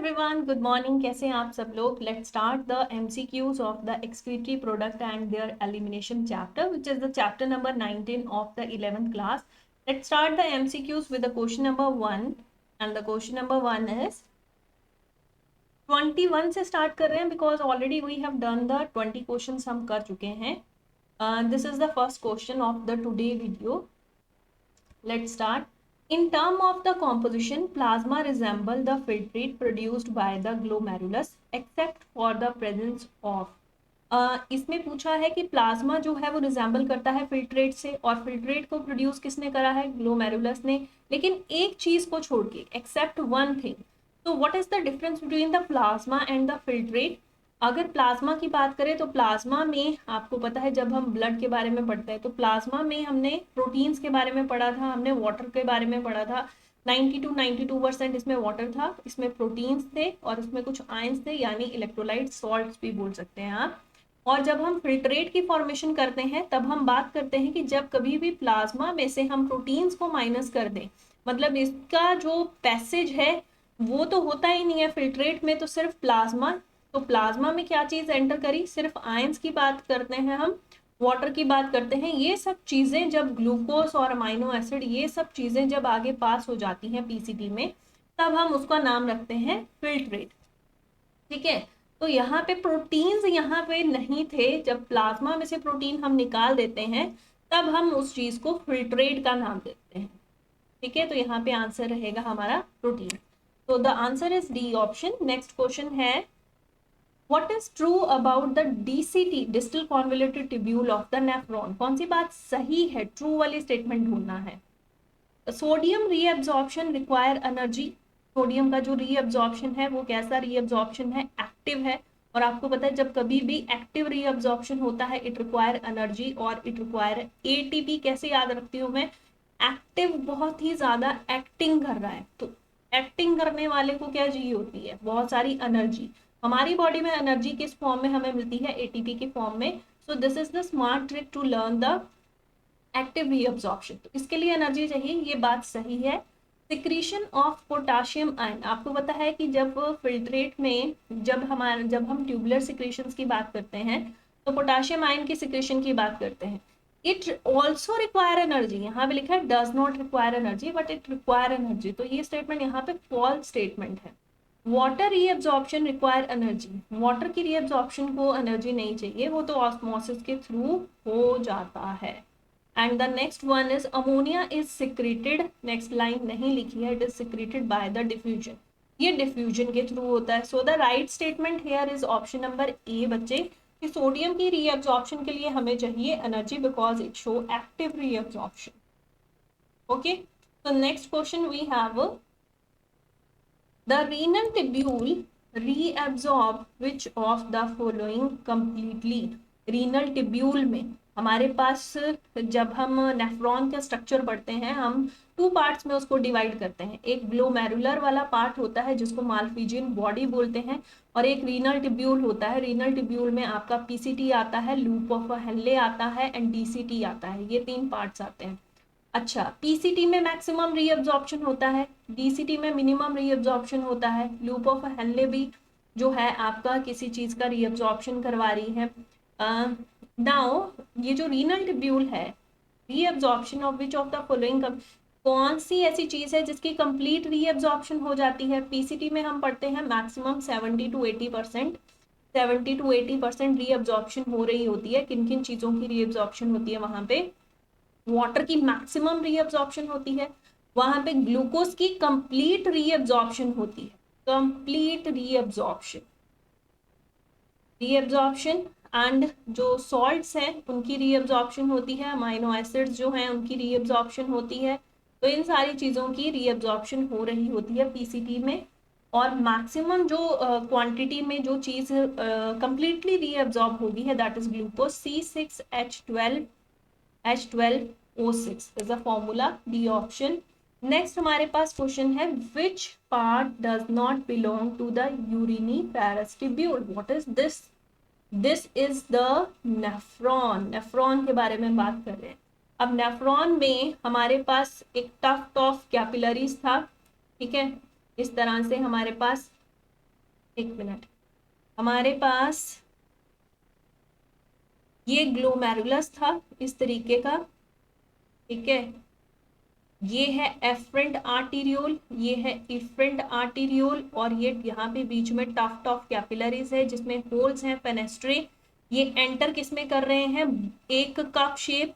Everyone, good morning. कैसे हैं आप सब लोग? Let's start the MCQs of the excretory product and their elimination chapter which is the chapter number 19 of the 11th class. Let's start the MCQs with the question number 1 and the question number 1 is 21 से start कर रहे हैं because already we have done the 20 questions हम कर चुके हैं। This is the first question of the today video. Let's start. In term of the composition, plasma resemble the filtrate produced by the glomerulus except for the presence of इसमें पूछा है कि plasma जो है वो रिजेंबल करता है filtrate से, और फिल्ट्रेट को प्रोड्यूस किसने करा है? ग्लोमेरुलस ने। लेकिन एक चीज को छोड़ के, एक्सेप्ट वन थिंग। तो what is the difference between the plasma and the filtrate? अगर प्लाज्मा की बात करें तो प्लाज्मा में आपको पता है, जब हम ब्लड के बारे में पढ़ते हैं तो प्लाज्मा में हमने प्रोटीन्स के बारे में पढ़ा था, हमने वाटर के बारे में पढ़ा था। 92% इसमें वाटर था, इसमें प्रोटीन्स थे और इसमें कुछ आयंस थे, यानी इलेक्ट्रोलाइट सॉल्ट्स भी बोल सकते हैं आप। और जब हम फिल्ट्रेट की फॉर्मेशन करते हैं तब हम बात करते हैं कि जब कभी भी प्लाज्मा में से हम प्रोटीन्स को माइनस कर दें, मतलब इसका जो पैसेज है वो तो होता ही नहीं है फिल्ट्रेट में, तो सिर्फ प्लाज्मा। तो प्लाज्मा में क्या चीज एंटर करी? सिर्फ आयंस की बात करते हैं हम, वाटर की बात करते हैं। ये सब चीजें जब ग्लूकोज और अमाइनो एसिड, ये सब चीजें जब आगे पास हो जाती हैं पीसीटी में, तब हम उसका नाम रखते हैं फिल्ट्रेट। ठीक है, तो यहाँ पे प्रोटीन्स यहाँ पे नहीं थे। जब प्लाज्मा में से प्रोटीन हम निकाल देते हैं तब हम उस चीज को फिल्ट्रेट का नाम देते हैं। ठीक है, तो यहाँ पे आंसर रहेगा हमारा प्रोटीन। तो the answer is D option. Next question है, What is true about the DCT, distal convoluted tubule of the nephron? कौन सी बात सही है? ट्रू वाली स्टेटमेंट ढूंढना है। Sodium reabsorption require energy. Sodium का जो रीअब्जॉर्प्शन है वो कैसा रीअब्जॉर्प्शन है? एक्टिव है। और आपको पता है जब कभी भी एक्टिव रीअब्जॉर्प्शन होता है इट रिक्वायर एनर्जी और इट रिक्वायर एटीपी। कैसे याद रखती हूँ मैं? एक्टिव बहुत ही ज्यादा एक्टिंग कर रहा है, तो एक्टिंग करने वाले को क्या चाहिए होती है? बहुत सारी एनर्जी। हमारी बॉडी में एनर्जी किस फॉर्म में हमें मिलती है? एटीपी के फॉर्म में। So this is the smart trick to learn the active reabsorption. तो इसके लिए एनर्जी चाहिए, ये बात सही है। सिक्रीशन ऑफ पोटाशियम आयन, आपको पता है कि जब फिल्ट्रेट में जब हम ट्यूबुलर सिक्रीशंस की बात करते हैं तो पोटाशियम आयन की सिक्रीशन की बात करते हैं। इट ऑल्सो रिक्वायर एनर्जी, यहाँ पे लिखा है does not require energy but it require energy, तो ये स्टेटमेंट यहाँ पे फॉल्स स्टेटमेंट है। Water reabsorption require energy, water की रीअब्जॉर्प्शन को एनर्जी नहीं चाहिए, वो तो ऑस्मोसिस के थ्रू हो जाता है। And the next one is ammonia is secreted, next line नहीं लिखी है, it is secreted by the diffusion, ये डिफ्यूजन के थ्रू होता है। So the right statement here is option number A बच्चे, कि सोडियम की रीअब्जॉर्प्शन के लिए हमें चाहिए energy because it show active reabsorption. Okay, तो next question we have, the renal tubule reabsorb which of the following completely? renal tubule में हमारे पास, जब हम नेफ्रॉन का स्ट्रक्चर पढ़ते हैं हम टू पार्ट्स में उसको डिवाइड करते हैं। एक ग्लोमेरुलर वाला पार्ट होता है जिसको माल्फिजियन बॉडी बोलते हैं, और एक रीनल टिब्यूल होता है। रीनल टिब्यूल में आपका पीसीटी आता है, लूप ऑफ हेनले आता है एंड डीसीटी आता है, ये तीन पार्ट्स आते हैं। अच्छा, पीसीटी में मैक्सिमम रीअब्जॉर्प्शन होता है, डीसीटी में मिनिमम रीअब्जॉर्प्शन होता है, लूप ऑफ हेनले भी जो है आपका किसी चीज का रीअब्जॉर्प्शन करवा रही है। नाउ ये जो रीनल टिब्यूल है, reabsorption of which of the following, कौन सी ऐसी चीज है जिसकी कंप्लीट रीअब्जॉर्प्शन हो जाती है? पीसीटी में हम पढ़ते हैं मैक्सिमम 70 to 80%, 70 to 80% रीअब्जॉर्प्शन हो रही होती है। किन किन चीजों की रीअब्जॉर्प्शन होती है? वहां पे वाटर की मैक्सिमम रीअब्जॉर्प्शन होती है, वहां पे ग्लूकोज की कंप्लीट रीअब्जॉर्प्शन होती है, कंप्लीट रीअब्जॉर्प्शन एंड जो सॉल्ट्स हैं उनकी रीअब्जॉर्प्शन होती है, अमाइनो एसिड्स जो हैं उनकी रीअब्जॉर्प्शन होती है। तो इन सारी चीजों की रीअब्जॉर्प्शन हो रही होती है पीसीटी में, और मैक्सिमम जो क्वांटिटी में जो चीज कंप्लीटली रीअब्जॉर्ब होगी है that is glucose. C6H12O6 is the formula, D option. Next हमारे पास क्वेश्चन है, which part does not belong to the uriniferous tubule? What is this? This is the nephron. Nephron के बारे में बात कर रहे हैं। अब नेफ्रॉन में हमारे पास एक टफ्ट ऑफ कैपिलरीज था, ठीक है, इस तरह से हमारे पास एक मिनट, हमारे पास ये ग्लोमेरुलस था इस तरीके का, ठीक है, ये है एफरेंट आर्टीरियोल, ये है इफरेंट आर्टीरियोल, और ये यहाँ पे बीच में टफ्ट ऑफ कैपिलरीज है जिसमें होल्स हैं फेनेस्ट्रे। ये एंटर किस में कर रहे हैं, एक कप शेप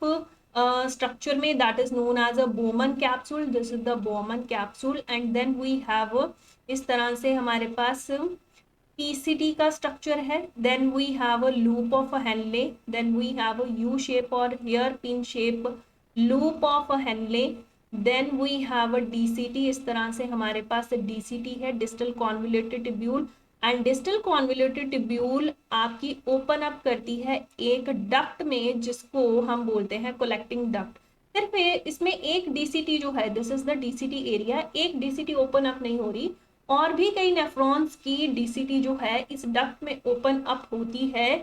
स्ट्रक्चर में, that is known as a Bowman capsule, this is the Bowman capsule. And then we have इस तरह से हमारे पास PCT का स्ट्रक्चर है, then we have a loop of Henle, then we have a U shape और hair pin shape loop of Henle, then we have a DCT, इस तरह से हमारे पास DCT है, distal convoluted tubule. And distal convoluted tubule आपकी open up करती है एक डक्ट में जिसको हम बोलते हैं कलेक्टिंग डक्ट। सिर्फ इसमें एक DCT जो है, this is the DCT area, एक DCT ओपन अप नहीं हो रही, और भी कई नेफ्रॉन्स की DCT जो है इस डक्ट में ओपन अप होती है।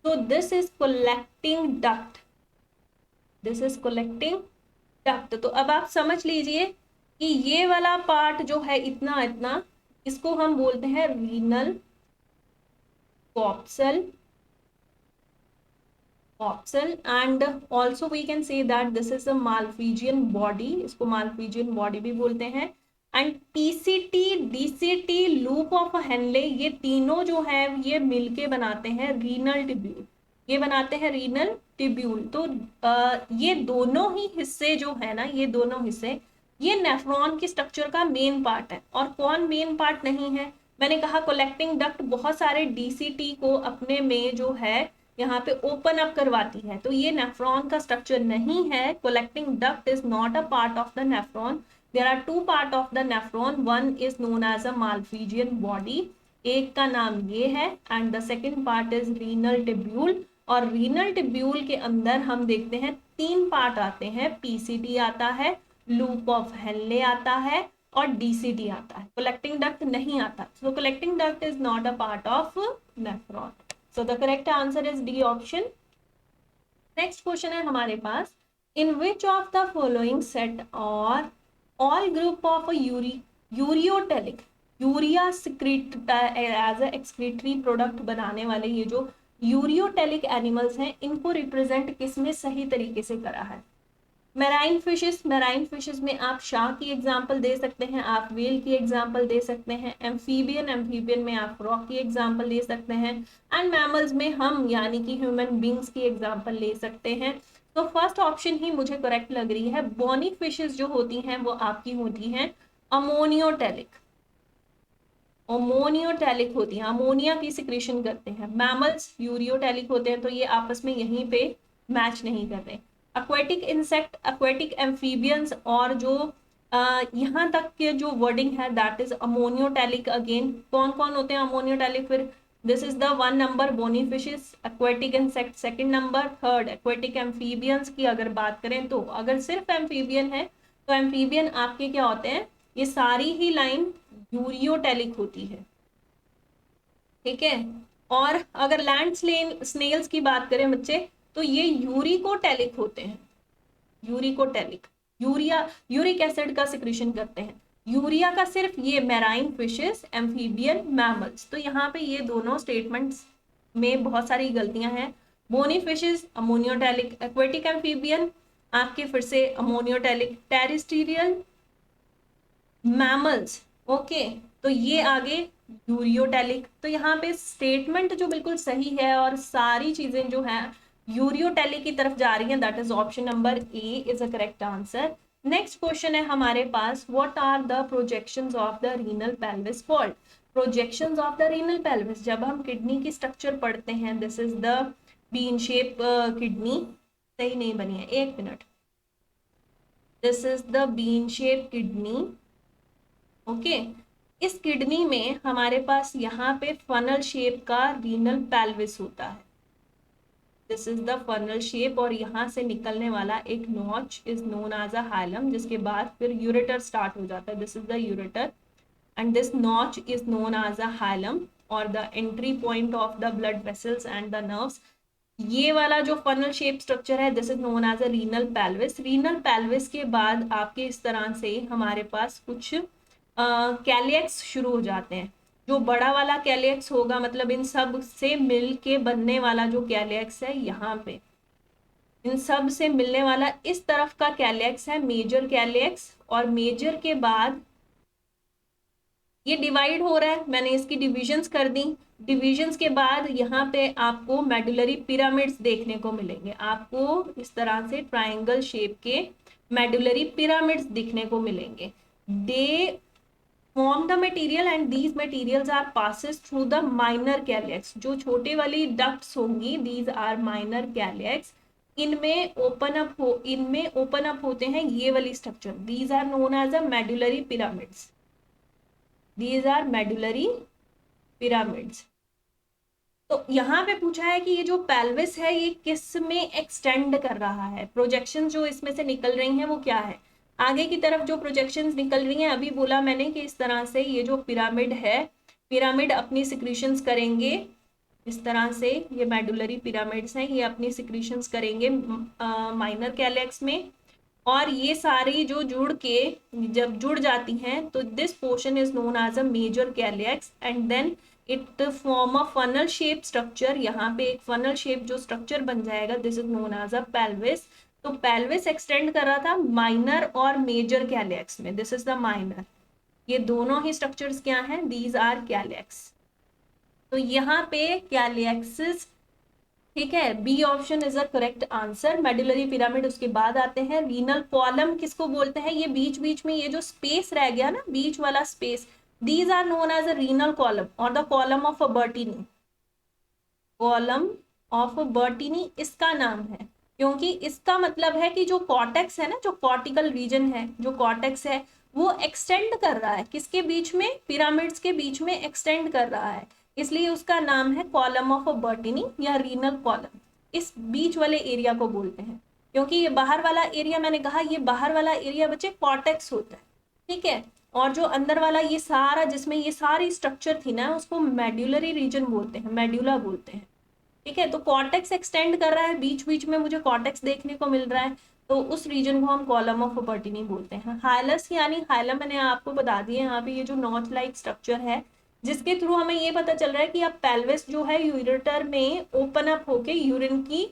तो this is collecting duct, this is collecting duct. तो अब आप समझ लीजिए कि ये वाला पार्ट जो है इतना इतना, इसको हम बोलते हैं renal capsule, capsule. And also we can say that this is a Malpighian body, इसको मालफीजियन बॉडी भी बोलते हैं। And PCT, DCT, loop of Henle, ये तीनों जो है ये मिलके बनाते हैं रीनल टिब्यूल, ये बनाते हैं रीनल टिब्यूल। तो ये दोनों ही हिस्से जो है ना, ये दोनों हिस्से ये नेफ्रॉन की स्ट्रक्चर का मेन पार्ट है। और कौन मेन पार्ट नहीं है, मैंने कहा कलेक्टिंग डक्ट बहुत सारे DCT को अपने में जो है यहाँ पे ओपन अप करवाती है, तो ये नेफ्रॉन का स्ट्रक्चर नहीं है। Collecting duct is not a part of the nephron. There are two part of the nephron, one is known as a Malpighian body, एक का नाम ये है, and the second part is renal tubule. और renal tubule के अंदर हम देखते हैं तीन पार्ट आते हैं, PCT आता है, लूप ऑफ हेनले आता है, और DCT आता है, कलेक्टिंग डक्ट नहीं आता। So collecting duct is not a part of nephron. So the correct answer is D option. Next question है हमारे पास, in which of the following set or all group of a ureotelic, urea secrete as a excretory product बनाने वाले ये जो ureotelic animals हैं, इनको represent किसने सही तरीके से करा है। मैराइन फिशेस, मैराइन फिशेस में आप शार्क की एग्जांपल दे सकते हैं, आप व्हेल की एग्जांपल दे सकते हैं। एम्फीबियन, एम्फीबियन में आप फ्रॉग की एग्जांपल दे सकते हैं। एंड मैमल्स में हम यानी कि ह्यूमन बींग्स की एग्जांपल ले सकते हैं। तो फर्स्ट ऑप्शन ही मुझे करेक्ट लग रही है। बोनी फिशेस जो होती हैं वो आपकी होती हैं अमोनियोटेलिक, अमोनियोटेलिक होती हैं, अमोनिया की सिक्रेशन करते हैं। मैमल्स यूरियोटेलिक होते हैं, तो ये आपस में यहीं पे मैच नहीं कर रहे। एक्वेटिक इंसेक्ट, एक्वेटिक एम्फीबियंस, और जो यहाँ तक के जो वर्डिंग है दैट इज अमोनियोटेलिक। अगेन कौन कौन होते हैं अमोनियोटेलिक, फिर this is the one number bony fishes, aquatic insect second number, third aquatic amphibians की अगर बात करें तो अगर सिर्फ एम्फीबियन है तो एम्फीबियन आपके क्या होते हैं, ये सारी ही लाइन यूरियोटेलिक होती है, ठीक है। और अगर लैंड स्नेल्स की बात करें बच्चे, तो ये यूरिकोटेलिक होते हैं, यूरिकोटेलिक, यूरिक एसिड का सिक्रीशन करते हैं। यूरिया का सिर्फ ये मैराइन फिशेस, एम्फीबियन, मैमल्स। तो यहाँ पे ये दोनों स्टेटमेंट्स में बहुत सारी गलतियां हैं। बोनी फिशेस अमोनियोटेलिक, एक्वेटिक एम्फीबियन आपके फिर से अमोनियोटेलिक, टेरिस्टीरियल मैमल्स, ओके, तो ये आगे यूरियोटेलिक। तो यहाँ पे स्टेटमेंट जो बिल्कुल सही है और सारी चीजें जो है यूरियोटेलिक की तरफ जा रही हैं, that is option number A is a correct answer. Next question है हमारे पास, what are the projections of the renal pelvis called. Projections of the renal pelvis, जब हम किडनी की स्ट्रक्चर पढ़ते हैं, this is the bean shape kidney, सही नहीं बनी है, एक minute, this is the bean shape kidney, okay. इस किडनी में हमारे पास यहाँ पे फनल शेप का रीनल पेल्विस होता है, this is the funnel shape, और यहाँ से निकलने वाला एक notch is known as a hilum, जिसके बाद फिर यूरेटर स्टार्ट हो जाता है, this is the ureter, and this notch is known as a hilum, और the entry point of the blood vessels and the nerves. ये वाला जो फनल शेप स्ट्रक्चर है this is known as a renal pelvis. Renal pelvis के बाद आपके इस तरह से हमारे पास कुछ कैलियक्स शुरू हो जाते हैं। जो बड़ा वाला कैलियक्स होगा, मतलब इन सब से मिल के बनने वाला जो कैलियक्स है, यहाँ पे इन सब से मिलने वाला इस तरफ का कैलियक्स है मेजर कैलियक्स, और मेजर के बाद ये डिवाइड हो रहा है, मैंने इसकी डिविजन्स कर दी। डिविजन्स के बाद यहाँ पे आपको मेडुलरी पिरामिड्स देखने को मिलेंगे, आपको इस तरह से ट्राइंगल शेप के मेडुलरी पिरामिड्स दिखने को मिलेंगे। दे form the material and these materials are passes through the minor calyx। जो छोटे वाली ducts होंगी, these are minor calyx, इनमें ओपन अप होते हैं ये वाली structure, these are known as the medullary pyramids, these are medullary pyramids। तो यहाँ पे पूछा है कि ये जो पेल्विस है ये किस में एक्सटेंड कर रहा है, प्रोजेक्शन जो इसमें से निकल रही हैं वो क्या है, आगे की तरफ जो प्रोजेक्शंस निकल रही हैं, अभी बोला मैंने कि इस तरह से ये जो पिरामिड है, पिरामिड अपनी सिक्रीशंस करेंगे इस तरह से, ये मेडुलरी पिरामिड्स हैं, ये अपनी सिक्रीशंस करेंगे माइनर कैलियक्स में, और ये सारी जो जुड़ के जब जुड़ जाती हैं तो this portion is known as a major calyx and then it form a funnel shape structure. यहाँ पे एक फनल शेप जो स्ट्रक्चर बन जाएगा, this is known as a pelvis. तो पेल्विस एक्सटेंड कर रहा था माइनर और मेजर कैलियक्स में, दिस इज द माइनर, ये दोनों ही स्ट्रक्चर्स क्या हैं, दीज आर कैलियक्स। तो यहाँ पे कैलियक्सिस, ठीक है, B option is a correct answer. Medullary pyramid उसके बाद आते हैं। रीनल कॉलम किसको बोलते हैं, ये बीच बीच में ये जो स्पेस रह गया ना, बीच वाला space, these are known as a renal column और the column of a Bertini, column of Bertini इसका नाम है, क्योंकि इसका मतलब है कि जो कॉर्टेक्स है ना, जो कॉर्टिकल रीजन है, जो कॉर्टेक्स है वो एक्सटेंड कर रहा है किसके बीच में, पिरामिड्स के बीच में एक्सटेंड कर रहा है, इसलिए उसका नाम है कॉलम ऑफ बर्टिनी या रीनल कॉलम। इस बीच वाले एरिया को बोलते हैं, क्योंकि ये बाहर वाला एरिया, मैंने कहा ये बाहर वाला एरिया बच्चे कॉर्टेक्स होता है, ठीक है, और जो अंदर वाला ये सारा जिसमें ये सारी स्ट्रक्चर थी ना, उसको मेड्यूलरी रीजन बोलते हैं, मेड्यूला बोलते हैं, ठीक है। तो कॉर्टेक्स एक्सटेंड कर रहा है, बीच बीच में मुझे कॉर्टेक्स देखने को मिल रहा है, तो उस रीजन को हम कॉलम ऑफ बर्टिनी बोलते हैं। हाइलस यानी हाइलम मैंने आपको बता दिया, यहाँ पे ये जो नॉच लाइक स्ट्रक्चर है जिसके थ्रू हमें ये पता चल रहा है कि अब पेल्विस जो है यूरेटर में ओपन अप होके यूरिन की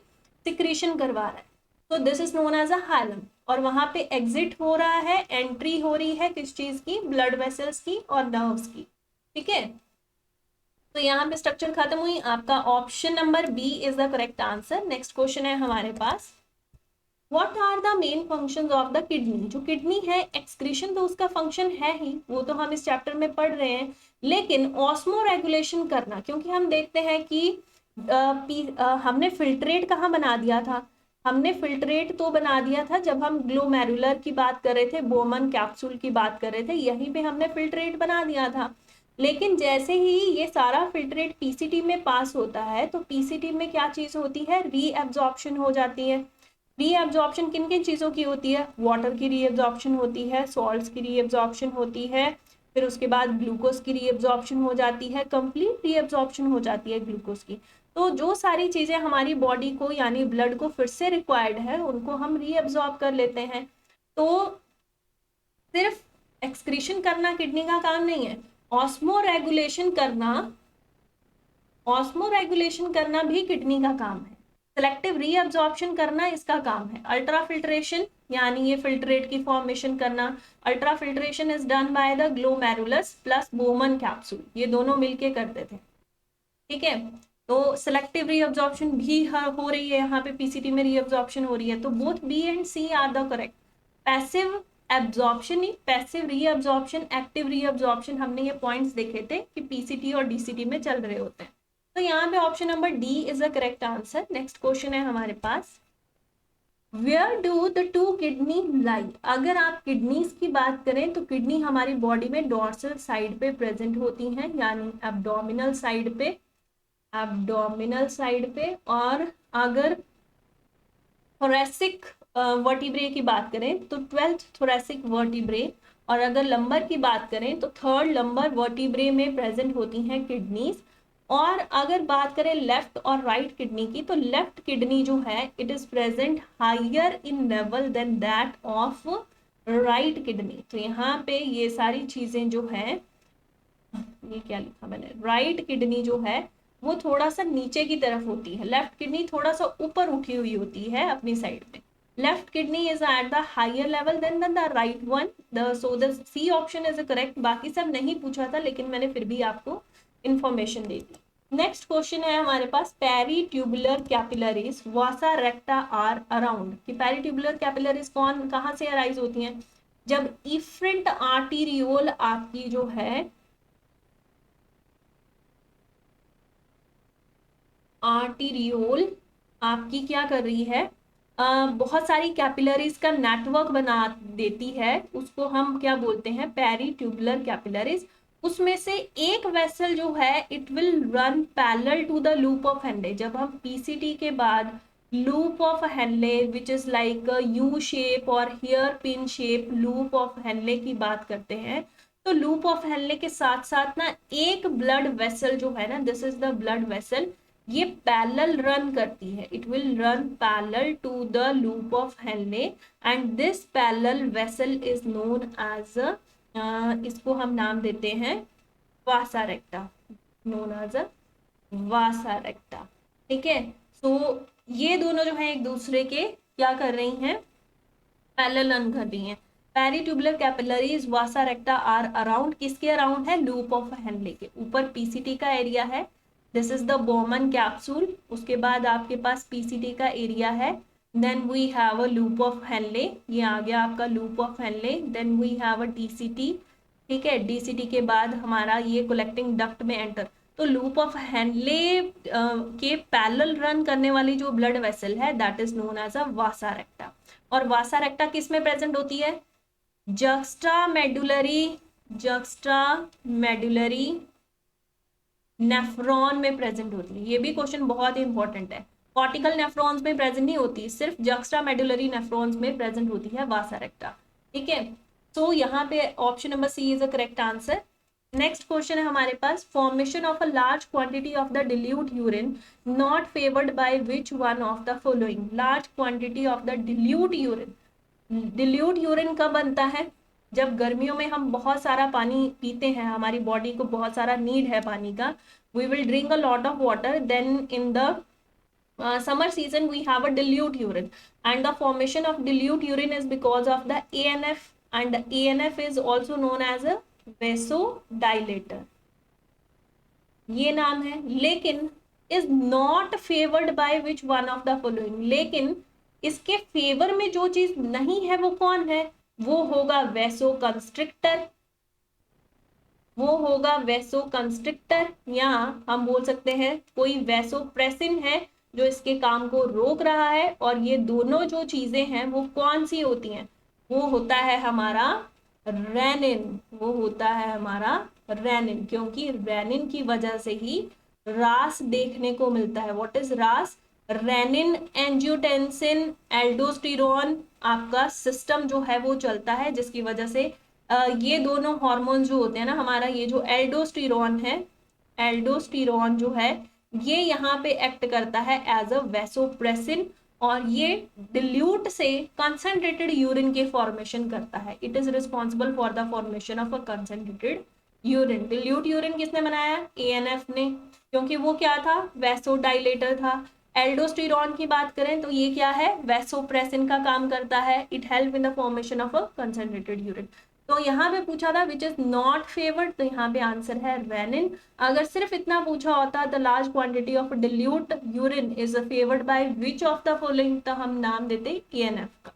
सिक्रीशन करवा रहा है, तो this is known as a hilum. और वहां पे एग्जिट हो रहा है, एंट्री हो रही है किस चीज की, ब्लड वेसल्स की और नर्व्स की, ठीक है। तो यहाँ पे स्ट्रक्चर खत्म हुई, आपका option number B is the correct answer. Next question है हमारे पास, what are the main functions of the kidney. जो किडनी है, एक्सक्रीशन तो उसका फंक्शन है ही, वो तो हम इस चैप्टर में पढ़ रहे हैं, लेकिन ऑस्मो रेगुलेशन करना, क्योंकि हम देखते हैं कि हमने फिल्ट्रेट कहाँ बना दिया था, हमने फिल्ट्रेट तो बना दिया था जब हम ग्लोमेरुलर की बात कर रहे थे, बोमन कैप्सूल की बात कर रहे थे, यहीं पे हमने फिल्ट्रेट बना दिया था। लेकिन जैसे ही ये सारा फिल्ट्रेट पीसीटी में पास होता है, तो पीसीटी में क्या चीज होती है, रीएब्जॉर्प्शन हो जाती है। रीएब्जॉर्प्शन किन किन चीजों की होती है, वाटर की रीएब्जॉर्प्शन होती है, सॉल्ट्स की रीएब्जॉर्प्शन होती है, फिर उसके बाद ग्लूकोज की रीएब्जॉर्प्शन हो जाती है, कंप्लीट रीएब्जॉर्प्शन हो जाती है ग्लूकोज की। तो जो सारी चीजें हमारी बॉडी को यानी ब्लड को फिर से रिक्वायर्ड है, उनको हम रीएब्जॉर्ब कर लेते हैं। तो सिर्फ एक्सक्रीशन करना किडनी का काम नहीं है, ऑस्मो रेगुलेशन करना भी किडनी का काम है। सेलेक्टिव रीअब्जॉर्प्शन करना इसका काम है। अल्ट्रा फिल्ट्रेशन यानी ये फिल्ट्रेट की फॉर्मेशन करना, ultra filtration is done by the glomerulus plus Bowman capsule, ये दोनों मिलके करते थे, ठीक है। तो सेलेक्टिव रीअब्जॉर्प्शन भी हो रही है, यहाँ पे पीसीटी में रीअब्जॉर्प्शन हो रही है, तो both B and C are the correct. Passive absorption ही, पैसिव रीअब्जॉर्प्शन, एक्टिव रीअब्जॉर्प्शन, हमने ये पॉइंट्स देखे थे कि पीसीटी और डीसीटी में चल रहे होते हैं। तो यहाँ पे option number D is the correct answer. Next question है हमारे पास, where do the two kidney lie. अगर आप किडनीज की बात करें तो किडनी हमारी बॉडी में डोर्सल साइड पे प्रेजेंट होती हैं, यानी एब्डोमिनल साइड पे, एब्डोमिनल साइड पे। और अगर थोरेसिक वर्टिब्रे की बात करें तो 12th थोरेसिक वर्टिब्रे, और अगर लंबर की बात करें तो 3rd लंबर वर्टिब्रे में प्रेजेंट होती हैं किडनीज। और अगर बात करें लेफ्ट और राइट किडनी की, तो लेफ्ट किडनी जो है it is present higher in level than that of right kidney. तो यहाँ पे ये सारी चीजें जो है ये क्या लिखा मैंने, राइट किडनी जो है वो थोड़ा सा नीचे की तरफ होती है, लेफ्ट किडनी थोड़ा सा ऊपर उठी हुई होती है अपनी साइड में। Left kidney is at the higher level than the right one, so the C option is correct. बाकी सब नहीं पूछा था लेकिन मैंने फिर भी आपको इंफॉर्मेशन दे दी। नेक्स्ट क्वेश्चन है हमारे पास, peritubular capillaries vasa recta are around, कि पेरी ट्यूबुलर कैपिलरीज कौन कहाँ से अराइज होती हैं, जब इफ्रेंट आर्टीरियोल आपकी जो है आर्टीरियोल आपकी क्या कर रही है, बहुत सारी कैपिलरीज का नेटवर्क बना देती है, उसको हम क्या बोलते हैं, पेरी ट्यूबुलर कैपिलरीज। उसमें से एक वेसल जो है it will run parallel to the loop of Henle. जब हम पीसीटी के बाद loop of Henle which is like U shape और hair pin shape loop of Henle की बात करते हैं, तो लूप ऑफ हेनले के साथ साथ ना एक ब्लड वेसल जो है ना, this is the blood vessel, ये पैरेलल रन करती है, it will run parallel to the loop of Henle and this parallel vessel is known as, इसको हम नाम देते हैं वासा रेक्टा, known as a vasa recta. ठीक है, सो ये दोनों जो है एक दूसरे के क्या कर रही हैं, पैरेलल रन कर रही हैं। Peritubular capillaries vasa recta are around, किसके अराउंड है, लूप ऑफ हेनले के ऊपर पीसीटी का एरिया है, this is the Bowman capsule, उसके बाद आपके पास पीसीटी का एरिया है, then we have a loop of Henle, ये आ गया आपका loop of Henle, then we have a DCT. ठीक है, डीसीटी के बाद हमारा ये कलेक्टिंग डक्ट में एंटर, तो लूप ऑफ हेनले के पैरेलल रन करने वाली जो ब्लड वेसल है that is known as a vasa recta. और वासा रेक्टा किस में प्रेजेंट होती है, जक्स्ट्रा मेडुलरी नेफ्रॉन में प्रेजेंट होती है। ये भी क्वेश्चन बहुत ही इंपॉर्टेंट है, कॉर्टिकल नेफ्रॉन्स में प्रेजेंट नहीं होती, सिर्फ जक्स्ट्रा मेडुलरी नेफ्रॉन्स में प्रेजेंट होती है वासा रेक्टा। ठीक है, तो यहाँ पे option number C is a correct answer. Next question है हमारे पास, formation of a large quantity of the dilute urine not favoured by which one of the following, large quantity of the dilute urine, dilute urine कब बनता है, जब गर्मियों में हम बहुत सारा पानी पीते हैं, हमारी बॉडी को बहुत सारा नीड है पानी का, we will drink a lot of water, then in the summer season we have a dilute urine and the formation of dilute urine is because of the ANF and ANF is also known as a vasodilator, ये नाम है। लेकिन is not favored by which one of the following, लेकिन इसके favour में जो चीज नहीं है वो कौन है, वो होगा वेसो कंस्ट्रिक्टर, वो होगा वेसो कंस्ट्रिक्टर, या हम बोल सकते हैं कोई वेसोप्रेसिन है जो इसके काम को रोक रहा है। और ये दोनों जो चीजें हैं वो कौन सी होती हैं, वो होता है हमारा रेनिन, वो होता है हमारा रेनिन, क्योंकि रेनिन की वजह से ही रास देखने को मिलता है। व्हाट इज रास, रेनिन एंजियोटेंसिन एल्डोस्टेरोन आपका सिस्टम जो है वो चलता है, जिसकी वजह से ये दोनों हार्मोन जो होते हैं ना हमारा, ये जो एल्डोस्टेरोन है, एल्डोस्टेरोन जो है ये यहाँ पे एक्ट करता है एज अ वेसोप्रेसिन और ये डिल्यूट से कंसंट्रेटेड यूरिन के फॉर्मेशन करता है। It is responsible for the formation of a concentrated urine. Dilute urine किसने बनाया, एएनएफ ने, क्योंकि वो क्या था, वेसोडाइलेटर था। एल्डोस्टेरोन की बात करें तो ये क्या है, वेसोप्रेसिन का काम करता है, it help in the formation of a concentrated urine. तो यहाँ पे पूछा था विच इज नॉट फेवर्ड, तो यहाँ पे आंसर है रेनिन। अगर सिर्फ इतना पूछा होता the large quantity of dilute urine is favoured by which of the following, तो हम नाम देते एएनएफ का,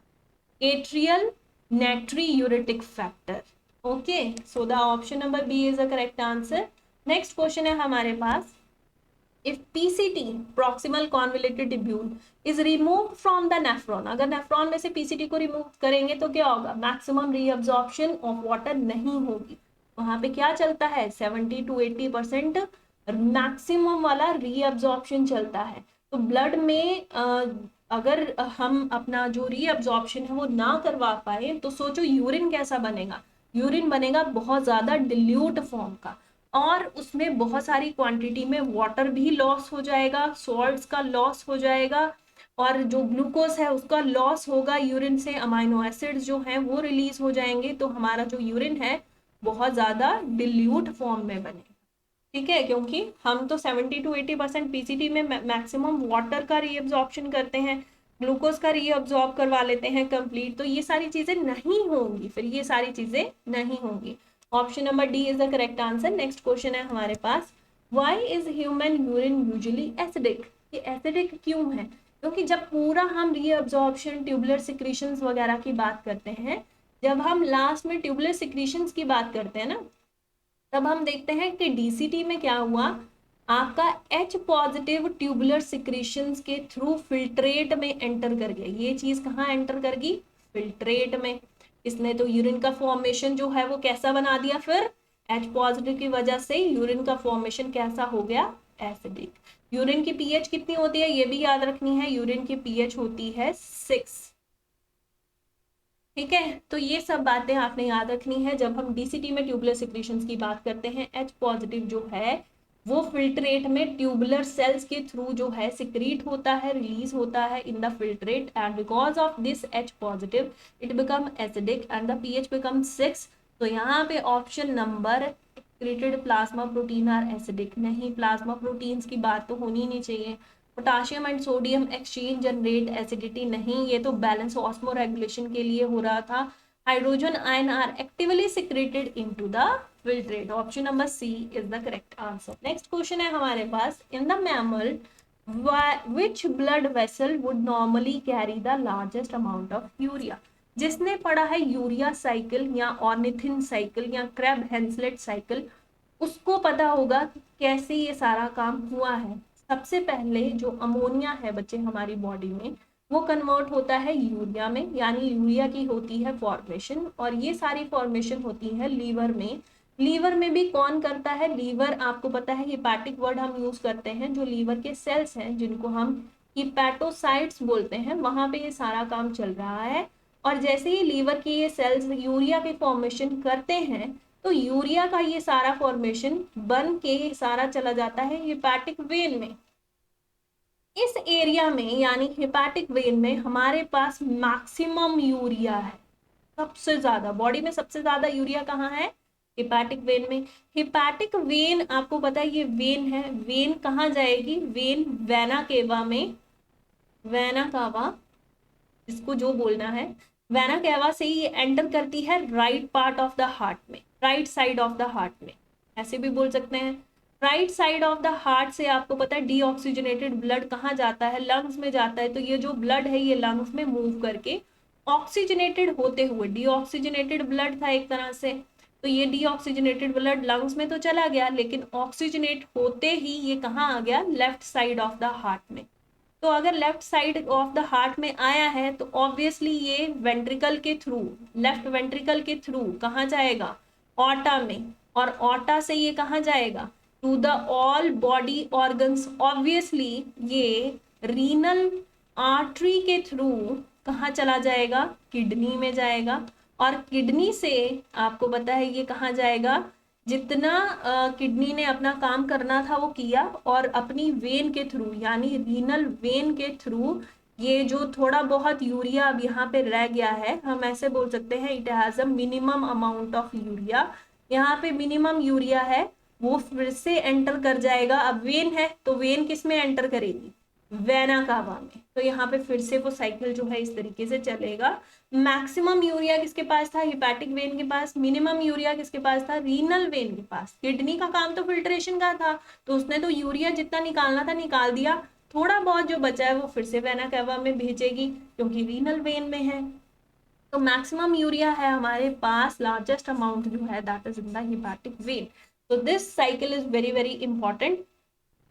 atrial natriuretic factor. Okay, so the option number B is the correct answer. Next question है हमारे पास, if PCT proximal convoluted tubule is removed from the nephron, अगर nephron में से PCT को रिमूव करेंगे तो क्या होगा, मैक्सिमम रीअब्जॉर्प्शन ऑफ वाटर नहीं होगी, वहां पे क्या चलता है 70 to 80% मैक्सिमम वाला रीअब्जॉर्प्शन चलता है। तो ब्लड में अगर हम अपना जो रीअब्जॉर्प्शन है वो ना करवा पाए तो सोचो यूरिन कैसा बनेगा, यूरिन बनेगा बहुत ज्यादा डिल्यूट फॉर्म का, और उसमें बहुत सारी क्वांटिटी में वाटर भी लॉस हो जाएगा, सॉल्ट्स का लॉस हो जाएगा, और जो ग्लूकोज है उसका लॉस होगा यूरिन से, अमाइनो एसिड्स जो हैं वो रिलीज हो जाएंगे, तो हमारा जो यूरिन है बहुत ज्यादा डिल्यूट फॉर्म में बनेगा। ठीक है, क्योंकि हम तो 70 to 80% पीसीटी में मैक्सिमम वाटर का रीअब्जॉर्प्शन करते हैं, ग्लूकोज का रीअब्जॉर्ब करवा लेते हैं कंप्लीट, तो ये सारी चीजें नहीं होंगी, फिर ये सारी चीजें नहीं होंगी। Option number D is the correct answer. Next question है हमारे पास, why is human urine usually acidic? ये एसिडिक क्यों है? क्योंकि जब पूरा हम रीअब्जॉर्प्शन, ट्यूबुलर सिक्रीशंस वगैरह की बात करते हैं, जब हम लास्ट में ट्यूबुलर सिक्रीशंस की बात करते हैं ना, तब हम देखते हैं कि डीसीटी में क्या हुआ, आपका H पॉजिटिव ट्यूबुलर सिक्रीशंस के थ्रू फिल्ट्रेट में एंटर कर गया। ये चीज कहाँ एंटर कर गई? फिल्ट्रेट में। इसने तो यूरिन का फॉर्मेशन जो है वो कैसा बना दिया, फिर H पॉजिटिव की वजह से यूरिन का फॉर्मेशन कैसा हो गया? एसिडिक। यूरिन की पीएच कितनी होती है ये भी याद रखनी है, यूरिन की पीएच होती है 6। ठीक है, तो ये सब बातें आपने याद रखनी है जब हम डीसीटी में ट्यूबुलर सिक्रीशंस की बात करते हैं। H पॉजिटिव जो है वो फिल्ट्रेट में ट्यूबुलर सेल्स के थ्रू जो है सिक्रीट होता है, रिलीज होता है in the filtrate, and because of this H positive it become acidic and the pH become 6। तो यहाँ पे option number created plasma protein are acidic, नहीं, प्लाज्मा प्रोटीन्स की बात तो होनी नहीं चाहिए। Potassium and sodium exchange generate acidity, नहीं, ये तो बैलेंस ऑस्मो रेगुलेशन के लिए हो रहा था। Hydrogen ion are actively secreted into the filtrate. Option number C is the correct answer. Next question है हमारे पास, in the mammal which blood vessel would normally carry the largest amount of urea? जिसने पढ़ा है urea cycle या ornithine cycle या crab हेंसलेट cycle, उसको पता होगा कि कैसे ये सारा काम हुआ है। सबसे पहले जो अमोनिया है बच्चे हमारी बॉडी में, वो कन्वर्ट होता है यूरिया में, यानी यूरिया की होती है फॉर्मेशन, और ये सारी फॉर्मेशन होती है लीवर में। लीवर में भी कौन करता है? लीवर, आपको पता है हिपैटिक वर्ड हम यूज करते हैं, जो लीवर के सेल्स हैं जिनको हम हिपैटोसाइट्स बोलते हैं, वहां पे ये सारा काम चल रहा है। और जैसे ही लीवर की ये सेल्स यूरिया की फॉर्मेशन करते हैं, तो यूरिया का ये सारा फॉर्मेशन बन के सारा चला जाता है हिपैटिक वेन में। इस एरिया में यानी हिपैटिक वेन में हमारे पास मैक्सिमम यूरिया है, सबसे ज्यादा बॉडी में सबसे ज्यादा यूरिया कहाँ है? हिपैटिक वेन में। हिपैटिक वेन आपको पता है ये वेन है, वेन कहाँ जाएगी? वेन वेना केवा में, वेना कावा इसको जो बोलना है, वेना केवा से ये एंटर करती है right part of the heart में, right side of the heart में, ऐसे भी बोल सकते हैं। Right side of the heart से आपको पता है डीऑक्सीजनेटेड ब्लड कहाँ जाता है? लंग्स में जाता है। तो ये जो ब्लड है ये लंग्स में मूव करके ऑक्सीजनेटेड होते हुए, डीऑक्सीजनेटेड ब्लड था एक तरह से, तो ये डीऑक्सीजनेटेड ब्लड लंग्स में तो चला गया, लेकिन ऑक्सीजनेट होते ही ये कहाँ आ गया? Left side of the heart में। तो अगर left side of the heart में आया है तो ऑब्वियसली ये वेंट्रिकल के थ्रू, लेफ्ट वेंट्रिकल के थ्रू कहाँ जाएगा? ऑर्टा में, और ऑर्टा से ये कहाँ जाएगा? To the all body organs. Obviously ये रीनल आर्टरी के थ्रू कहाँ चला जाएगा? किडनी में जाएगा, और किडनी से आपको पता है ये कहाँ जाएगा? जितना किडनी ने अपना काम करना था वो किया, और अपनी वेन के थ्रू यानी रीनल वेन के थ्रू ये जो थोड़ा बहुत यूरिया अब यहाँ पे रह गया है, हम ऐसे बोल सकते हैं it has a minimum amount of urea. यहाँ पे मिनिमम यूरिया है, वो फिर से एंटर कर जाएगा। अब वेन है तो वेन किस में एंटर करेगी? वेना कावा में। तो यहाँ पे फिर से वो साइकिल जो है इस तरीके से चलेगा। मैक्सिमम यूरिया किसके पास था? हिपैटिक वेन के पास। मिनिमम यूरिया किसके पास था? रीनल वेन के पास। किडनी का काम तो फिल्ट्रेशन का था, तो उसने तो यूरिया जितना निकालना था निकाल दिया, थोड़ा बहुत जो बचा है वो फिर से वेना कावा में भेजेगी क्योंकि रीनल वेन में है। तो मैक्सिमम यूरिया है हमारे पास, लार्जेस्ट अमाउंट जो है that is in the hepatic vein. तो this cycle is very very important.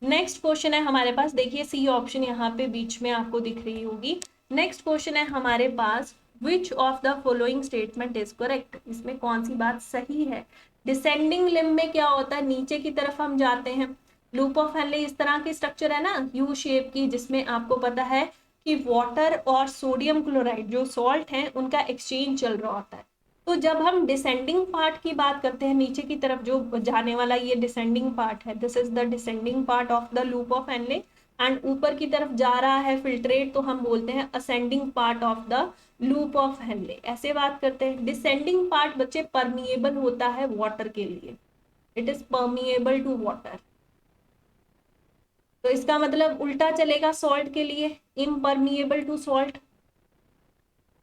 Next question है हमारे पास, देखिए सी ऑप्शन यहाँ पे बीच में आपको दिख रही होगी। नेक्स्ट क्वेश्चन है हमारे पास, which of the following statement is correct? इसमें कौन सी बात सही है? डिसेंडिंग लिम्ब में क्या होता है? नीचे की तरफ हम जाते हैं। लूप ऑफ हेनले इस तरह की स्ट्रक्चर है ना, यू शेप की, जिसमें आपको पता है कि वाटर और सोडियम क्लोराइड जो सॉल्ट है उनका एक्सचेंज चल रहा होता है। तो जब हम डिसेंडिंग पार्ट की बात करते हैं, नीचे की तरफ जो जाने वाला ये डिसेंडिंग पार्ट है, this is the descending part of the loop of Henle, and ऊपर की तरफ जा रहा है फिल्ट्रेट, तो हम बोलते हैं ascending part of the loop of Henley. ऐसे बात करते हैं। डिसेंडिंग पार्ट बच्चे परमिएबल होता है वाटर के लिए, it is permeable to water. तो इसका मतलब उल्टा चलेगा सॉल्ट के लिए, इम्परमिएबल टू सॉल्ट।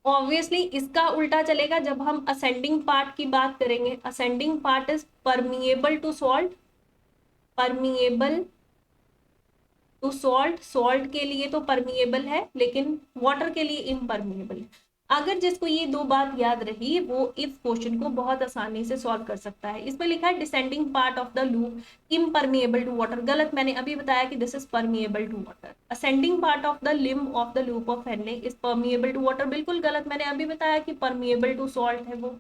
ऑब्वियसली इसका उल्टा चलेगा जब हम असेंडिंग पार्ट की बात करेंगे, ascending part is permeable to salt, permeable to salt, salt के लिए तो परमिएबल है लेकिन वाटर के लिए इम्परमिएबल है। अगर जिसको ये दो बात याद रही वो इस क्वेश्चन को बहुत आसानी से सॉल्व कर सकता है। इसमें लिखा है descending part of the loop impermeable to water, गलत, मैंने अभी बताया कि this is permeable to water. Ascending part of the limb of the loop of Henle is permeable to water, बिल्कुल गलत, मैंने अभी बताया कि परमिएबल टू सॉल्ट है वो।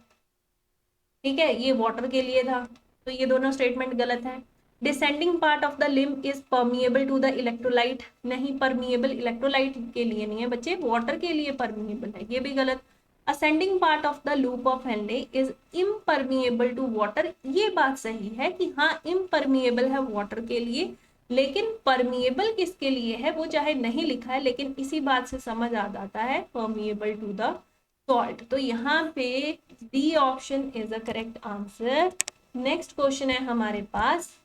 ठीक है, ये वाटर के लिए था, तो ये दोनों स्टेटमेंट गलत है। Descending part of the limb is permeable to the electrolyte, नहीं, परमिएबल इलेक्ट्रोलाइट के लिए नहीं है बच्चे, वाटर के लिए परमिएबल है, ये भी गलत। Ascending part of the loop of Henle is impermeable to water, ये बात सही है कि हाँ इम्परमिएबल है वाटर के लिए, लेकिन परमिएबल किसके लिए है वो चाहे नहीं लिखा है लेकिन इसी बात से समझ आ जाता है, परमिएबल टू द सॉल्ट। तो यहाँ पे D option is a correct answer. Next question है हमारे पास,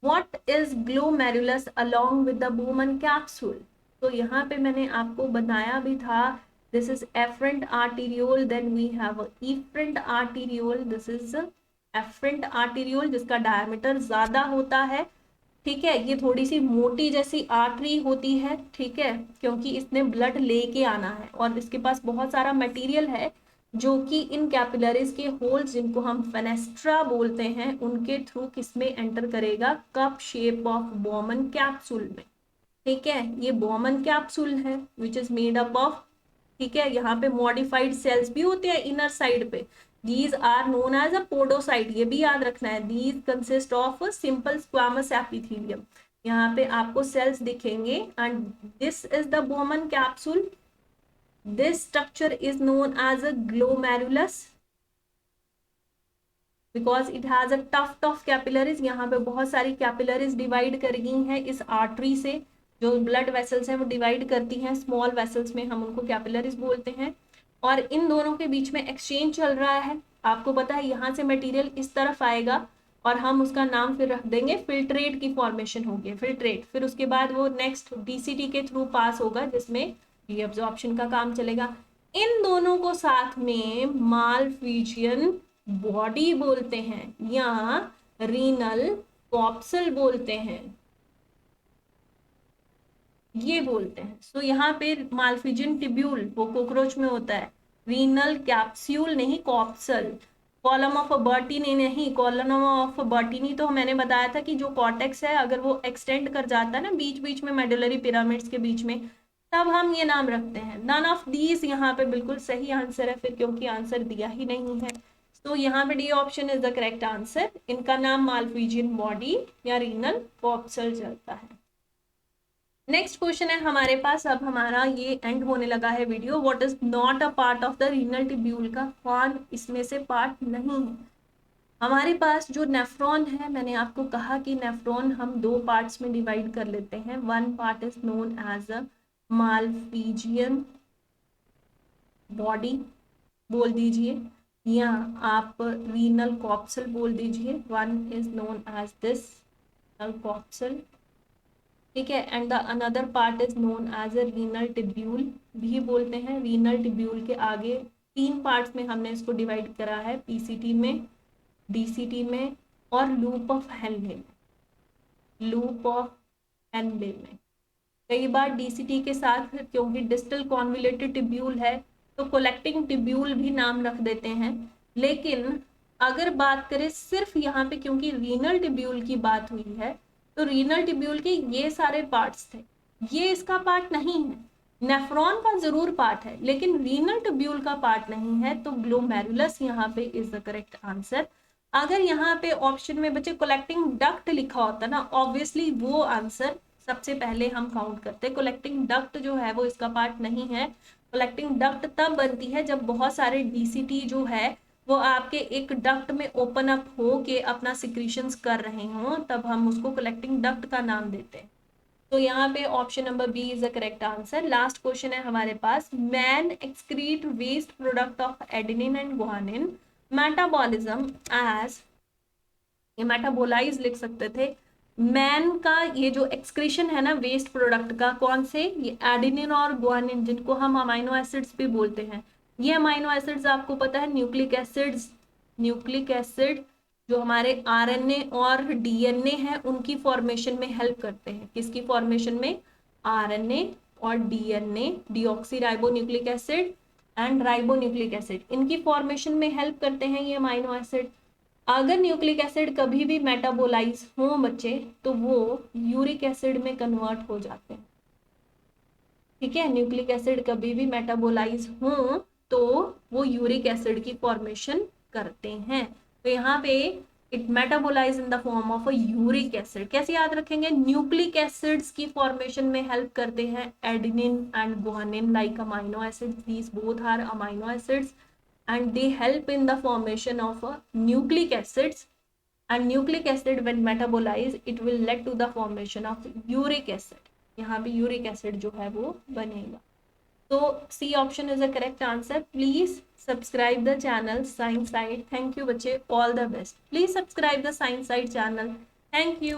what is glomerulus along with the Bowman capsule. तो यहाँ पे मैंने आपको बताया भी था, this is afferent arteriole, then we have efferent arteriole, this is afferent arteriole जिसका डायमीटर ज्यादा होता है। ठीक है, ये थोड़ी सी मोटी जैसी आर्टरी होती है, ठीक है, क्योंकि इसने ब्लड लेके आना है और इसके पास बहुत सारा मटेरियल है जो कि इन कैपिलरीज के होल्स जिनको हम फेनेस्ट्रा बोलते हैं उनके थ्रू किसमें एंटर करेगा, cup shape of Bowman capsule में। ठीक है, ये बोमन कैप्सूल है which is made up of, ठीक है, यहाँ पे मॉडिफाइड सेल्स भी होते हैं इनर साइड पे, these are known as a podocyte, ये भी याद रखना है, these consist of simple squamous epithelium. यहाँ पे आपको सेल्स दिखेंगे and this is the Bowman capsule, this structure is known as a glomerulus because it has a tuft of capillaries, यहाँ पे बहुत सारी कैपिलरीज डिवाइड कर गई हैं इस आर्टरी से, जो ब्लड वेसल्स हैं वो डिवाइड करती हैं स्मॉल वेसल्स में, हम उनको कैपिलरीज बोलते हैं। और इन दोनों के बीच में एक्सचेंज चल रहा है, आपको पता है यहाँ से मटेरियल इस तरफ आएगा और हम उसका नाम फिर रख देंगे फिल्ट्रेट की फॉर्मेशन होगी, फिल्ट्रेट, फिर उसके बाद वो नेक्स्ट डीसीटी के थ्रू पास होगा जिसमें रीअब्जॉर्प्शन का काम चलेगा। इन दोनों को साथ में मालफिजियन बॉडी बोलते हैं या रीनल कॉप्सल बोलते हैं, ये बोलते हैं। सो यहाँ पे मालफिजियन टिब्यूल वो कोक्रोच में होता है, रीनल कैप्सूल नहीं कॉप्सल, कॉलम ऑफ बर्टिनी नहीं, कॉलम ऑफ बर्टिनी तो मैंने बताया था कि जो कॉर्टेक्स है अगर वो एक्सटेंड कर जाता है ना बीच बीच में मेडुलरी पिरामिड्स के बीच में, तब हम ये नाम रखते हैं। नन ऑफ दीज यहाँ पे बिल्कुल सही आंसर है फिर, क्योंकि आंसर दिया ही नहीं है। तो यहाँ पे D option is the correct answer, इनका नाम मालफिजियन बॉडी या रीनल कॉप्सल चलता है। नेक्स्ट क्वेश्चन है हमारे पास, अब हमारा ये एंड होने लगा है video, what is not a part of the renal tubule का, कौन इसमें से पार्ट नहीं है। हमारे पास जो नेफ्रॉन है, मैंने आपको कहा कि नेफ्रॉन हम दो पार्ट्स में डिवाइड कर लेते हैं, one part is known as a Malpighian body बोल दीजिए या आप रीनल कॉप्सल बोल दीजिए, one is known as this capsule, ठीक है, and the another part is known as a renal tubule भी बोलते हैं। रीनल टिब्यूल के आगे तीन पार्ट्स में हमने इसको डिवाइड करा है, पीसीटी में, डीसीटी में और लूप ऑफ हेनले में, लूप ऑफ हेनले में। कई बार डीसीटी के साथ क्योंकि डिस्टल कॉन्वुलेटेड टिब्यूल है तो कलेक्टिंग टिब्यूल भी नाम रख देते हैं, लेकिन अगर बात करें सिर्फ यहाँ पे क्योंकि रीनल टिब्यूल की बात हुई है तो रीनल टिब्यूल के ये सारे पार्ट्स थे, ये इसका पार्ट नहीं है, नेफ्रॉन का जरूर पार्ट है लेकिन रीनल टिब्यूल का पार्ट नहीं है, तो ग्लोमेरुलस यहाँ पे इज द करेक्ट आंसर। अगर यहाँ पे ऑप्शन में बच्चे कलेक्टिंग डक्ट लिखा होता ना, ऑब्वियसली वो आंसर सबसे पहले हम काउंट करते। कलेक्टिंग डक्ट जो है वो इसका पार्ट नहीं है, कलेक्टिंग डक्ट तब बनती है जब बहुत सारे डीसीटी जो है वो आपके एक डक्ट में ओपन अप हो के अपना सिक्रीशंस कर रहे हों, तब हम उसको कलेक्टिंग डक्ट का नाम देते हैं। तो यहाँ पे option number B is the correct answer. Last question है हमारे पास, man excrete waste product of adenine and guanine metabolism as ये मेटाबोलाइज लिख सकते थे। मैन का ये जो एक्सक्रीशन है ना वेस्ट प्रोडक्ट का, कौन से, ये एडेनिन और गुआनिन, जिनको हम अमाइनो एसिड्स भी बोलते हैं। ये अमाइनो एसिड्स आपको पता है न्यूक्लिक एसिड्स, न्यूक्लिक एसिड जो हमारे आरएनए और डीएनए है उनकी फॉर्मेशन में हेल्प करते हैं। किसकी फॉर्मेशन में, आरएनए और DNA, deoxy ribo nucleic acid and ribo nucleic acid, इनकी फॉर्मेशन में हेल्प करते हैं ये अमाइनो एसिड। अगर न्यूक्लिक एसिड कभी भी मेटाबोलाइज हो बच्चे तो वो यूरिक एसिड में कन्वर्ट हो जाते हैं। ठीक है, न्यूक्लिक एसिड कभी भी मेटाबोलाइज हो तो वो यूरिक एसिड की फॉर्मेशन करते हैं। तो यहाँ पे it metabolize in the form of a uric acid. कैसे याद रखेंगे, न्यूक्लिक एसिड्स की फॉर्मेशन में हेल्प करते हैं adenine and guanine like amino acids, these both are amino acids and they help in the formation of nucleic acids, and nucleic acid when metabolized it will lead to the formation of uric acid। यहाँ पे uric acid जो है वो बनेगा। तो C option is a correct answer. Please subscribe the channel science side. Thank you बच्चे, all the best. Please subscribe the science side channel. Thank you.